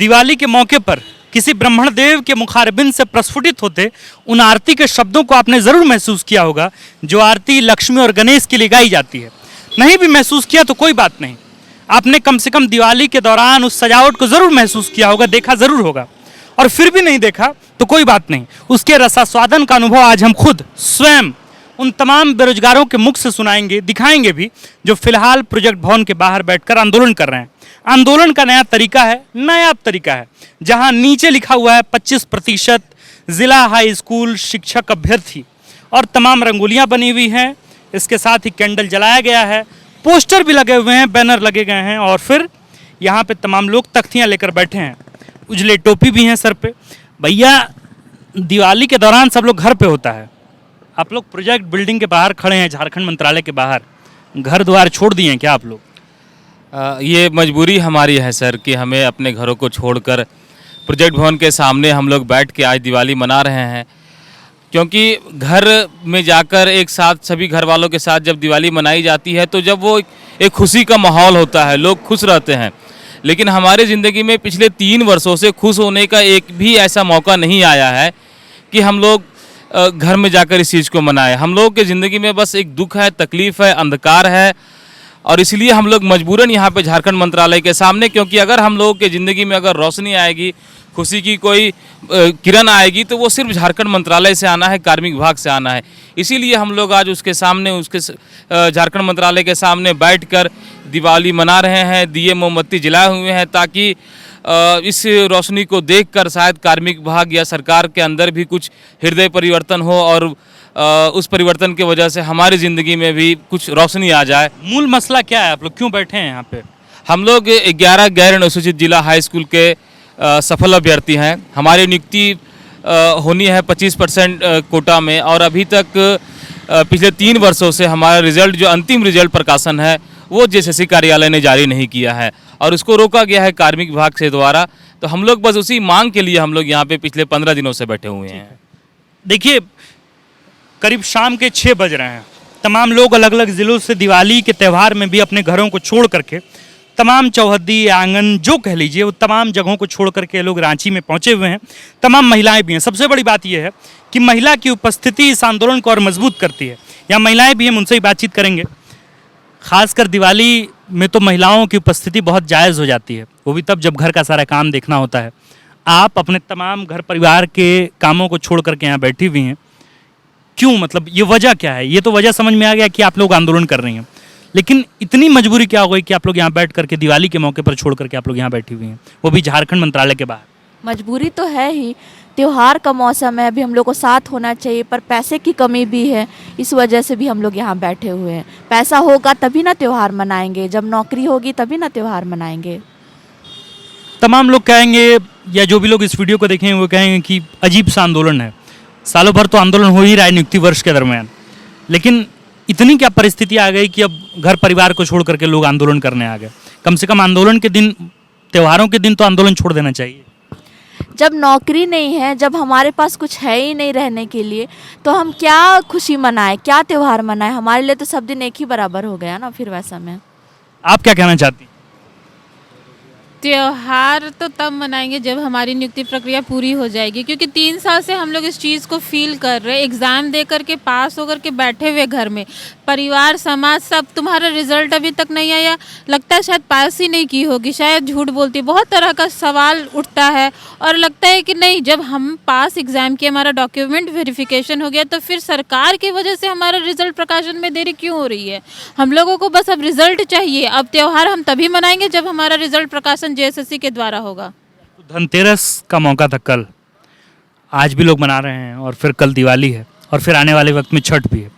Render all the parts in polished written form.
दिवाली के मौके पर किसी ब्राह्मण देव के मुखारबिंद से प्रस्फुटित होते उन आरती के शब्दों को आपने ज़रूर महसूस किया होगा जो आरती लक्ष्मी और गणेश के लिए गाई जाती है। नहीं भी महसूस किया तो कोई बात नहीं, आपने कम से कम दिवाली के दौरान उस सजावट को ज़रूर महसूस किया होगा, देखा ज़रूर होगा। और फिर भी नहीं देखा तो कोई बात नहीं, उसके रसास्वादन का अनुभव आज हम खुद स्वयं उन तमाम बेरोजगारों के मुख से सुनाएंगे, दिखाएंगे भी, जो फिलहाल प्रोजेक्ट भवन के बाहर बैठकर आंदोलन कर रहे हैं। आंदोलन का नया तरीका है, नायाब तरीका है, जहां नीचे लिखा हुआ है 25% जिला हाई स्कूल शिक्षक अभ्यर्थी और तमाम रंगोलियां बनी हुई हैं। इसके साथ ही कैंडल जलाया गया है, पोस्टर भी लगे हुए हैं, बैनर लगे गए हैं और फिर यहाँ पे तमाम लोग तख्तियाँ लेकर बैठे हैं, उजले टोपी भी हैं सर पे। भैया दिवाली के दौरान सब लोग घर पे होता है, आप लोग प्रोजेक्ट बिल्डिंग के बाहर खड़े हैं, झारखंड मंत्रालय के बाहर, घर द्वार छोड़ दिए हैं क्या आप लोग? ये मजबूरी हमारी है सर कि हमें अपने घरों को छोड़कर प्रोजेक्ट भवन के सामने हम लोग बैठ के आज दिवाली मना रहे हैं, क्योंकि घर में जाकर एक साथ सभी घर वालों के साथ जब दिवाली मनाई जाती है तो जब वो एक खुशी का माहौल होता है, लोग खुश रहते हैं। लेकिन हमारी ज़िंदगी में पिछले 3 वर्षों से खुश होने का एक भी ऐसा मौका नहीं आया है कि हम लोग घर में जाकर इस चीज़ को मनाएं। हम लोग की ज़िंदगी में बस एक दुख है, तकलीफ़ है, अंधकार है और इसलिए हम लोग मजबूरन यहाँ पे झारखंड मंत्रालय के सामने, क्योंकि अगर हम लोगों की ज़िंदगी में अगर रोशनी आएगी, खुशी की कोई किरण आएगी तो वो सिर्फ झारखंड मंत्रालय से आना है, कार्मिक विभाग से आना है। इसीलिए हम लोग आज उसके सामने, उसके झारखंड मंत्रालय के सामने बैठकर दिवाली मना रहे हैं, दिए मोमबत्ती जलाए हुए हैं, ताकि इस रोशनी को देखकर शायद कार्मिक विभाग या सरकार के अंदर भी कुछ हृदय परिवर्तन हो और उस परिवर्तन की वजह से हमारी ज़िंदगी में भी कुछ रोशनी आ जाए। मूल मसला क्या है, आप लोग क्यों बैठे हैं यहाँ पे? हम लोग 11 गैर अनुसूचित जिला हाई स्कूल के सफल अभ्यर्थी हैं। हमारी नियुक्ति होनी है 25% कोटा में और अभी तक पिछले 3 वर्षों से हमारा रिजल्ट, जो अंतिम रिजल्ट प्रकाशन है, वो जेएसएससी कार्यालय ने जारी नहीं किया है और उसको रोका गया है कार्मिक विभाग से द्वारा। तो हम लोग बस उसी मांग के लिए हम लोग यहाँ पे पिछले 15 दिनों से बैठे हुए हैं। देखिए, करीब शाम के 6 बज रहे हैं, तमाम लोग अलग अलग ज़िलों से दिवाली के त्यौहार में भी अपने घरों को छोड़ करके, तमाम चौहद्दी, आंगन जो कह लीजिए, वो तमाम जगहों को छोड़ करके लोग रांची में पहुंचे हुए हैं। तमाम महिलाएं भी हैं। सबसे बड़ी बात यह है कि महिला की उपस्थिति इस आंदोलन को और मजबूत करती है। यहाँ महिलाएं भी हैं, उनसे ही बातचीत करेंगे। खासकर दिवाली में तो महिलाओं की उपस्थिति बहुत जायज़ हो जाती है, वो भी तब जब घर का सारा काम देखना होता है। आप अपने तमाम घर परिवार के कामों को छोड़ करके यहाँ बैठी हुई हैं, क्यों? मतलब ये वजह क्या है? ये तो वजह समझ में आ गया कि आप लोग आंदोलन कर रही हैं, लेकिन इतनी मजबूरी क्या हो गई कि आप लोग यहाँ बैठ करके दिवाली के मौके पर छोड़ करके आप लोग यहाँ बैठी हुई हैं, वो भी झारखंड मंत्रालय के बाहर? मजबूरी तो है ही, त्योहार का मौसम है, अभी हम लोग को साथ होना चाहिए, पर पैसे की कमी भी है, इस वजह से भी हम लोग यहाँ बैठे हुए हैं। पैसा होगा तभी ना त्योहार मनाएंगे, जब नौकरी होगी तभी ना त्योहार मनाएंगे। तमाम लोग कहेंगे, या जो भी लोग इस वीडियो को देखेंगे वो कहेंगे कि अजीब सा आंदोलन है, सालों भर तो आंदोलन हो ही रहा है नियुक्ति वर्ष के दरमियान, लेकिन इतनी क्या परिस्थिति आ गई कि अब घर परिवार को छोड़ करके लोग आंदोलन करने आ गए? कम से कम आंदोलन के दिन, त्योहारों के दिन तो आंदोलन छोड़ देना चाहिए। जब नौकरी नहीं है, जब हमारे पास कुछ है ही नहीं रहने के लिए, तो हम क्या खुशी मनाएं, क्या त्यौहार मनाएं? हमारे लिए तो सब दिन एक ही बराबर हो गया ना फिर वैसा में। आप क्या कहना चाहती? त्योहार तो तब मनाएंगे जब हमारी नियुक्ति प्रक्रिया पूरी हो जाएगी, क्योंकि 3 साल से हम लोग इस चीज़ को फील कर रहे हैं। एग्ज़ाम दे करके पास होकर के बैठे हुए घर में, परिवार समाज सब, तुम्हारा रिजल्ट अभी तक नहीं आया, लगता है शायद पास ही नहीं की होगी, शायद झूठ बोलती, बहुत तरह का सवाल उठता है और लगता है कि नहीं, जब हम पास एग्ज़ाम किए, हमारा डॉक्यूमेंट वेरिफिकेशन हो गया, तो फिर सरकार की वजह से हमारा रिजल्ट प्रकाशन में देरी क्यों हो रही है? हम लोगों को बस अब रिजल्ट चाहिए। अब त्यौहार हम तभी मनाएंगे जब हमारा रिजल्ट प्रकाशन जेएसएससी के द्वारा होगा। तो धनतेरस का मौका था कल, आज भी लोग मना रहे हैं और फिर कल दिवाली है और फिर आने वाले वक्त में छठ भी है।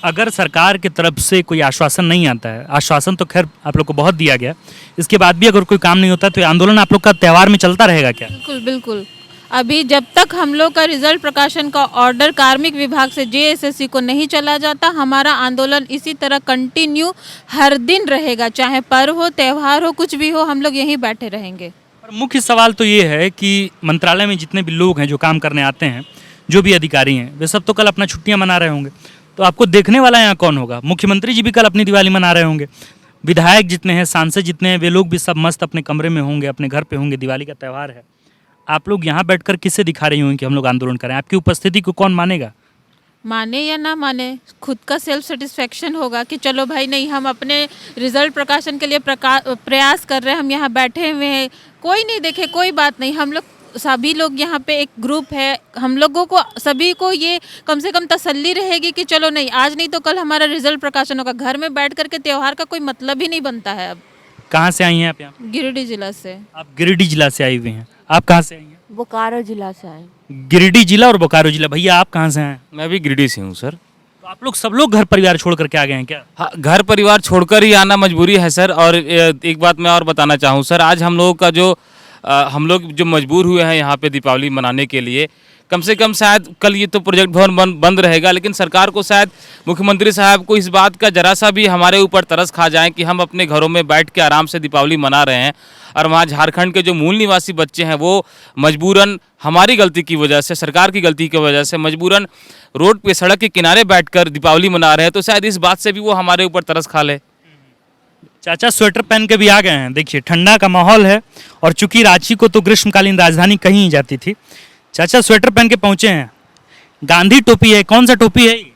अगर सरकार की तरफ से कोई आश्वासन नहीं आता है, आश्वासन तो खैर आप लोग को बहुत दिया गया, इसके बाद भी अगर कोई काम नहीं होता तो ये आंदोलन आप लोग का त्यौहार में चलता रहेगा क्या? बिल्कुल बिल्कुल। अभी जब तक हम लोग का रिजल्ट प्रकाशन का ऑर्डर कार्मिक विभाग से जेएसएससी को नहीं चला जाता, हमारा आंदोलन इसी तरह कंटिन्यू हर दिन रहेगा, चाहे पर्व हो, त्यौहार हो, कुछ भी हो, हम लोग यहीं बैठे रहेंगे। पर मुख्य सवाल तो ये है कि मंत्रालय में जितने भी लोग हैं जो काम करने आते हैं, जो भी अधिकारी हैं, वे सब तो कल अपना छुट्टियां मना रहे होंगे, तो आपको देखने वाला यहाँ कौन होगा? मुख्यमंत्री जी भी कल अपनी दिवाली मना रहे होंगे, विधायक जितने हैं, सांसद जितने हैं, वे लोग भी सब मस्त अपने कमरे में होंगे, अपने घर पे होंगे, दिवाली का त्यौहार है। आप लोग यहाँ बैठकर किससे दिखा रही होंगी कि हम लोग आंदोलन करें? आपकी उपस्थिति को कौन मानेगा? माने या ना माने, खुद का सेल्फ सेटिस्फेक्शन होगा कि चलो भाई नहीं, हम अपने रिजल्ट प्रकाशन के लिए प्रयास कर रहे हैं, हम यहाँ बैठे हुए हैं, कोई नहीं देखे कोई बात नहीं, हम लोग सभी लोग यहाँ पे एक ग्रुप है, हम लोगों को सभी को ये कम से कम तसल्ली रहेगी कि चलो नहीं, आज नहीं तो कल हमारा रिजल्ट प्रकाशन होगा। घर में बैठ करके त्यौहार का कोई मतलब ही नहीं बनता है अब। कहाँ से आई हैं आप यहाँ? गिरिडीह जिला से। आप गिरिडीह जिला से आई हुई हैं। आप कहाँ से आई हैं? बोकारो जिला से आए। गिरिडीह जिला और बोकारो जिला। भैया आप कहाँ से हैं? मैं भी गिरिडीह से हूँ सर। तो आप लोग सब लोग घर परिवार छोड़ करके आ गए हैं क्या? हाँ, घर परिवार छोड़कर ही आना मजबूरी है सर। और एक बात मैं और बताना चाहूँ सर, आज हम लोगों का जो हम लोग जो मजबूर हुए हैं यहाँ पे दीपावली मनाने के लिए, कम से कम शायद कल ये तो प्रोजेक्ट भवन बंद रहेगा, लेकिन सरकार को शायद मुख्यमंत्री साहब को इस बात का जरा सा भी हमारे ऊपर तरस खा जाए कि हम अपने घरों में बैठ के आराम से दीपावली मना रहे हैं, और वहाँ झारखंड के जो मूल निवासी बच्चे हैं वो मजबूरन हमारी गलती की वजह से, सरकार की गलती की वजह से मजबूरन रोड पे, सड़क के किनारे बैठकर दीपावली मना रहे हैं। तो शायद इस बात से भी वो हमारे ऊपर तरस खा ले। चाचा स्वेटर पहन के भी आ गए हैं। देखिए ठंडा का माहौल है, और चूंकि रांची को तो ग्रीष्मकालीन राजधानी कहीं ही जाती थी, चाचा स्वेटर पहन के पहुंचे हैं। गांधी टोपी है, कौन सा टोपी है ये?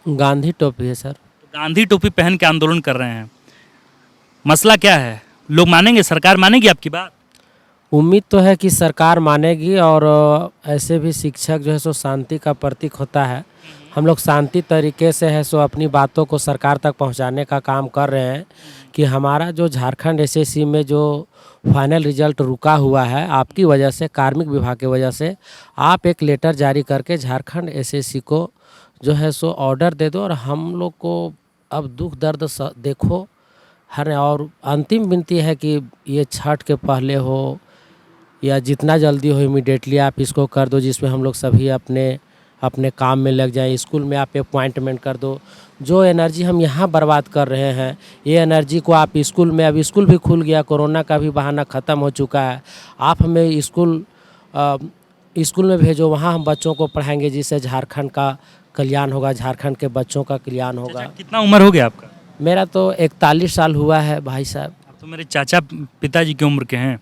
गांधी टोपी है सर। तो गांधी टोपी पहन के आंदोलन कर रहे हैं। मसला क्या है? लोग मानेंगे? सरकार मानेगी आपकी बात? उम्मीद तो है कि सरकार मानेगी, और ऐसे भी शिक्षक जो है सो शांति का प्रतीक होता है। हम लोग शांति तरीके से है सो अपनी बातों को सरकार तक पहुंचाने का काम कर रहे हैं कि हमारा जो झारखंड एसएससी में जो फाइनल रिजल्ट रुका हुआ है आपकी वजह से, कार्मिक विभाग की वजह से, आप एक लेटर जारी करके झारखंड एसएससी को जो है सो ऑर्डर दे दो, और हम लोग को अब दुख दर्द देखो हर। और अंतिम विनती है कि ये छठ के पहले हो या जितना जल्दी हो इमीडिएटली आप इसको कर दो, जिसमें हम लोग सभी अपने काम में लग जाएं। स्कूल में आप अपॉइंटमेंट कर दो। जो एनर्जी हम यहाँ बर्बाद कर रहे हैं, ये एनर्जी को आप स्कूल में, अब स्कूल भी खुल गया, कोरोना का भी बहाना ख़त्म हो चुका है, आप हमें स्कूल में भेजो, वहाँ हम बच्चों को पढ़ाएंगे, जिससे झारखंड का कल्याण होगा, झारखंड के बच्चों का कल्याण होगा। कितना उम्र हो गया आपका? मेरा तो 41 साल हुआ है भाई साहब। आप तो मेरे चाचा पिताजी की उम्र के हैं।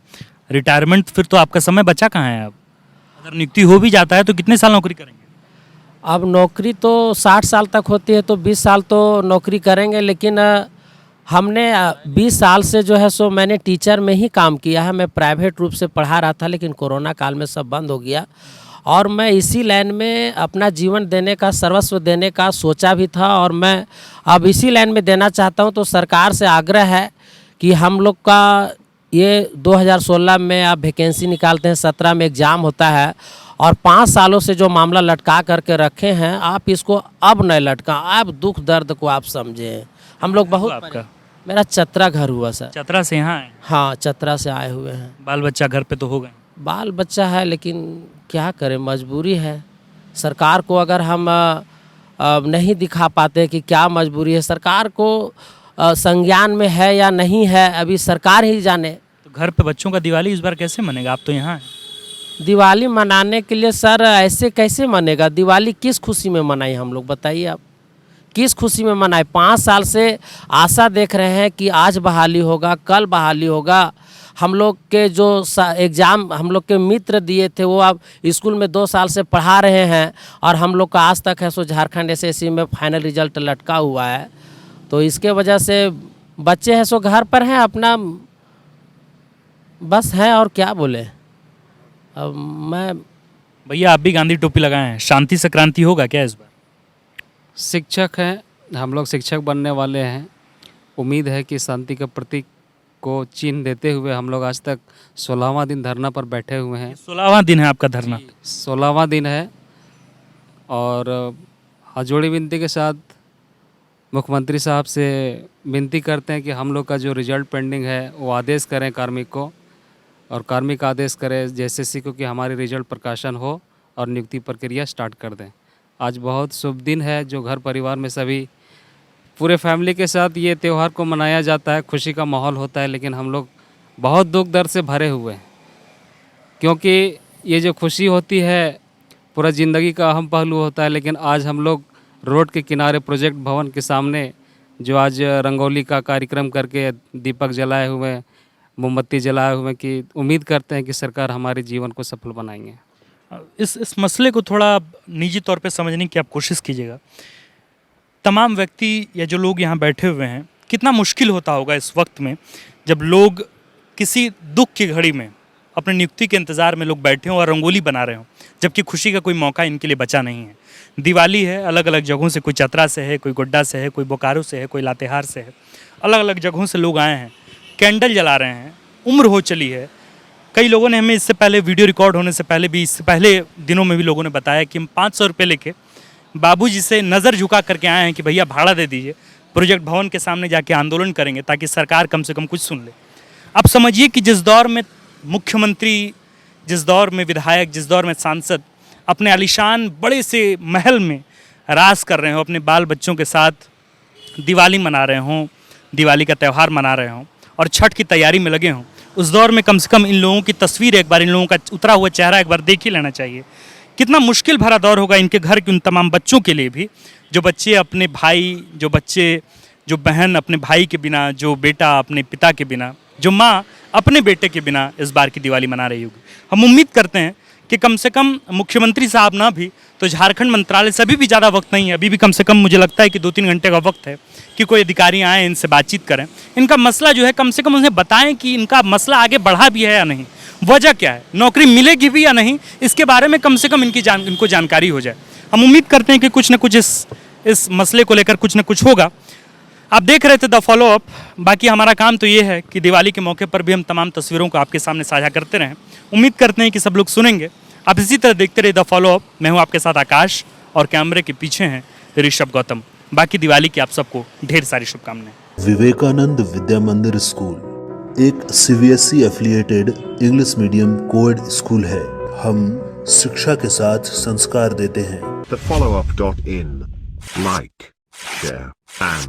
रिटायरमेंट फिर तो आपका समय बचा कहाँ है? अब अगर नियुक्ति हो भी जाता है तो कितने साल नौकरी करेंगे? अब नौकरी तो 60 साल तक होती है, तो 20 साल तो नौकरी करेंगे, लेकिन हमने 20 साल से जो है सो मैंने टीचर में ही काम किया है। मैं प्राइवेट रूप से पढ़ा रहा था, लेकिन कोरोना काल में सब बंद हो गया, और मैं इसी लाइन में अपना जीवन देने का, सर्वस्व देने का सोचा भी था, और मैं अब इसी लाइन में देना चाहता हूं। तो सरकार से आग्रह है कि हम लोग का ये 2016 में आप वैकेंसी निकालते हैं, 17 में एग्ज़ाम होता है, और 5 सालों से जो मामला लटका करके रखे हैं, आप इसको अब न लटका, आप दुख दर्द को आप समझें। हम लोग बहुत आपका? मेरा चतरा घर हुआ सर। चतरा से यहाँ है? हाँ, चतरा से आए हुए हैं। बाल बच्चा घर पे तो हो गए? बाल बच्चा है, लेकिन क्या करें, मजबूरी है। सरकार को अगर हम नहीं दिखा पाते कि क्या मजबूरी है, सरकार को संज्ञान में है या नहीं है, अभी सरकार ही जाने। तो घर पे बच्चों का दिवाली इस बार कैसे मनेगा? आप तो यहाँ हैं। दिवाली मनाने के लिए सर ऐसे कैसे मनेगा? दिवाली किस खुशी में मनाई हम लोग, बताइए आप, किस खुशी में मनाए? 5 साल से आशा देख रहे हैं कि आज बहाली होगा, कल बहाली होगा। हम लोग के जो एग्ज़ाम हम लोग के मित्र दिए थे, वो अब स्कूल में 2 साल से पढ़ा रहे हैं, और हम लोग का आज तक है सो झारखंड एसएससी में फाइनल रिजल्ट लटका हुआ है। तो इसके वजह से बच्चे हैं सो घर पर हैं, अपना बस हैं, और क्या बोले। अब मैं भैया आप भी गांधी टोपी लगाए हैं, शांति से क्रांति होगा क्या इस बार? शिक्षक हैं हम लोग, शिक्षक बनने वाले हैं। उम्मीद है कि शांति के प्रतीक को चिन्ह देते हुए हम लोग आज तक 16वां दिन धरना पर बैठे हुए हैं। 16वां दिन है आपका धरना? 16वां दिन है, और हाथ जोड़ी विनती के साथ मुख्यमंत्री साहब से विनती करते हैं कि हम लोग का जो रिजल्ट पेंडिंग है वो आदेश करें कार्मिक को, और कार्मिक आदेश करें जेएसएससी को कि हमारी रिजल्ट प्रकाशन हो और नियुक्ति प्रक्रिया स्टार्ट कर दें। आज बहुत शुभ दिन है, जो घर परिवार में सभी पूरे फैमिली के साथ ये त्यौहार को मनाया जाता है, खुशी का माहौल होता है, लेकिन हम लोग बहुत दुख दर्द से भरे हुए हैं, क्योंकि ये जो खुशी होती है पूरा ज़िंदगी का अहम पहलू होता है। लेकिन आज हम लोग रोड के किनारे प्रोजेक्ट भवन के सामने जो आज रंगोली का कार्यक्रम करके दीपक जलाए हुए, मोमबत्ती जलाए हुए, कि उम्मीद करते हैं कि सरकार हमारे जीवन को सफल बनाएंगे। इस मसले को थोड़ा निजी तौर पे समझने की आप कोशिश कीजिएगा। तमाम व्यक्ति या जो लोग यहाँ बैठे हुए हैं, कितना मुश्किल होता होगा इस वक्त में जब लोग किसी दुख की घड़ी में अपनी नियुक्ति के इंतज़ार में लोग बैठे हों और रंगोली बना रहे हों, जबकि खुशी का कोई मौका इनके लिए बचा नहीं है। दिवाली है, अलग अलग जगहों से, कोई चतरा से है, कोई गोड्डा से है, कोई बोकारो से है, कोई लातेहार से है, अलग अलग जगहों से लोग आए हैं, कैंडल जला रहे हैं, उम्र हो चली है। कई लोगों ने हमें इससे पहले, वीडियो रिकॉर्ड होने से पहले भी, इससे पहले दिनों में भी लोगों ने बताया कि हम 500 रुपये लेके बाबूजी से नज़र झुका करके आए हैं कि भैया भाड़ा दे दीजिए, प्रोजेक्ट भवन के सामने जाके आंदोलन करेंगे ताकि सरकार कम से कम कुछ सुन ले। अब समझिए कि जिस दौर में मुख्यमंत्री, जिस दौर में विधायक, जिस दौर में सांसद अपने आलीशान बड़े से महल में राज कर रहे हों, अपने बाल बच्चों के साथ दिवाली मना रहे हों, दिवाली का त्यौहार मना रहे हों और छठ की तैयारी में लगे हों, उस दौर में कम से कम इन लोगों की तस्वीर एक बार, इन लोगों का उतरा हुआ चेहरा एक बार देख ही लेना चाहिए। कितना मुश्किल भरा दौर होगा इनके घर के उन तमाम बच्चों के लिए भी, जो बच्चे अपने भाई, जो बहन अपने भाई के बिना, जो बेटा अपने पिता के बिना, जो माँ अपने बेटे के बिना इस बार की दिवाली मना रही होगी। हम उम्मीद करते हैं कि कम से कम मुख्यमंत्री साहब ना भी तो झारखंड मंत्रालय से अभी भी ज़्यादा वक्त नहीं है, अभी भी कम से कम मुझे लगता है कि 2-3 घंटे का वक्त है कि कोई अधिकारी आएँ, इनसे बातचीत करें, इनका मसला जो है कम से कम उन्हें बताएं कि इनका मसला आगे बढ़ा भी है या नहीं, वजह क्या है, नौकरी मिलेगी भी या नहीं, इसके बारे में कम से कम इनको जानकारी हो जाए। हम उम्मीद करते हैं कि कुछ न कुछ इस मसले को लेकर कुछ न कुछ होगा। आप देख रहे थे द फॉलोअप। बाकी हमारा काम तो ये है कि दिवाली के मौके पर भी हम तमाम तस्वीरों को आपके सामने साझा करते रहें। उम्मीद करते हैं कि सब लोग सुनेंगे। आप इसी तरह देखते रहे द फॉलोअप। मैं हूँ आपके साथ आकाश और कैमरे के पीछे हैं ऋषभ गौतम। बाकी दिवाली की आप सबको ढेर सारी शुभकामनाएं। विवेकानंद विद्या मंदिर स्कूल एक CBSE affiliated English medium coed school है। हम शिक्षा के साथ संस्कार देते हैं। thefollowup.in. Like, share, and